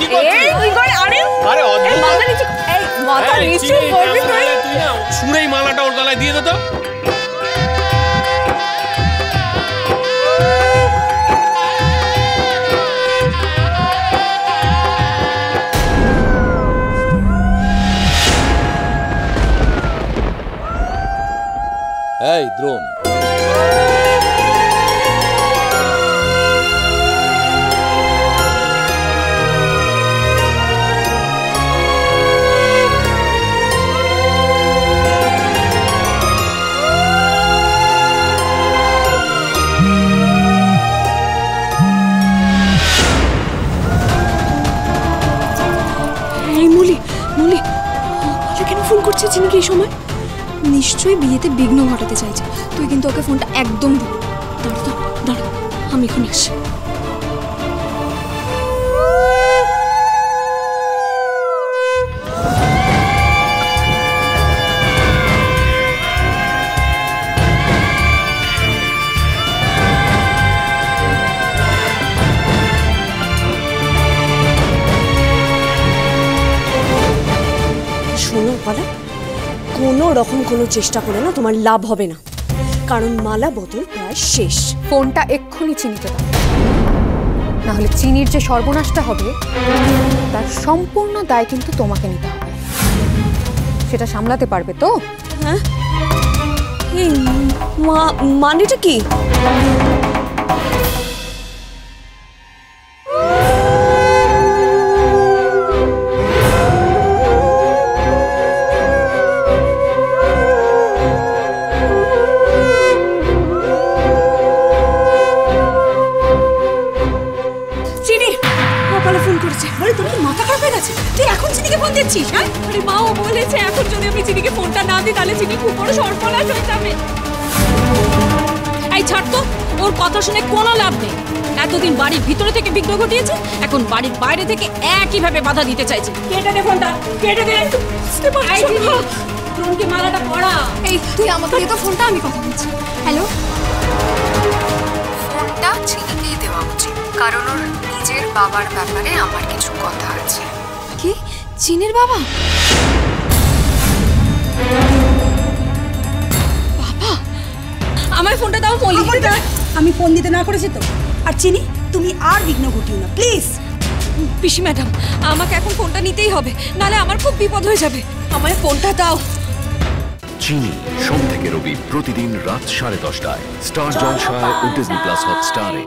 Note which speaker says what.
Speaker 1: কি করছিস?
Speaker 2: এই তুই করে আরে
Speaker 1: অদ্ভুত।
Speaker 2: এই মাথা নিচু করবি তুই।
Speaker 1: তুই না ছুঁড়েই মালাটা ওর গলায় দিয়ে দে তো।
Speaker 3: এই দ্রোণ,
Speaker 2: এই মুলি মুলি ওকে কেন ফোন করছে চিনিকে এই সময়? নিশ্চয়ই বিয়েতে বিঘ্ন ঘটাতে চাইছে। তুই কিন্তু ওকে ফোনটা একদম দিবি। দাঁড়া দাঁড়া, আমি এখন আসি।
Speaker 4: শোনো বালা, কোনো রকম কোনো চেষ্টা করে না তোমার লাভ হবে না, কারণ মালা বদল প্রায় শেষ।
Speaker 5: ফোনটা এক্ষুনি চিনিকে দাও, নাহলে চিনির যে সর্বনাশটা হবে তার সম্পূর্ণ দায় কিন্তু তোমাকে নিতে হবে। সেটা সামলাতে পারবে তো?
Speaker 4: হ্যাঁ, এই মানেটা কি?
Speaker 2: হ্যাঁ, আরে মাও বলেছে এখন যদি আমি চিনিকে ফোনটা না দিই তাহলে চিনি খুব বড় সর্বনাশ হয়ে যাবে। এই ছাড় তো, ওর কথা শুনে কোনো লাভ নেই। এতদিন বাড়ির ভিতরে থেকে বিঘ্ন ঘটিয়েছে, এখন বাড়ির বাইরে থেকে একইভাবে বাধা দিতে চাইছে। কেটে দে ফোনটা, কেটে দে। এই চিনি, ফোনকে মালাটা পড়া।
Speaker 5: এই তুই আমাকে দিয়ে তো ফোনটা, আমি কথা বলছি। হ্যালো, ফোনটা চিনিকেই দেওয়া উচিত, কারণ ওর নিজের বাবার ব্যাপারে আমার কিছু কথা আছে।
Speaker 2: কি? চিনির বাবা? বাবা, আমার ফোনটা দাও মলি।
Speaker 6: আমি ফোন দিতে না করেছি তো। আর চিনি, তুমি আর বিঘ্ন ঘটিও না প্লিজ।
Speaker 2: পিসি ম্যাডাম, আমাকে এখন ফোনটা নিতেই হবে, নাহলে আমার খুব বিপদ হয়ে যাবে। আমার ফোনটা দাও।
Speaker 7: চিনি সোম থেকে রবি প্রতিদিন রাত 10:30টায় স্টার জলসায় ও ডিজনি প্লাস হটস্টারে।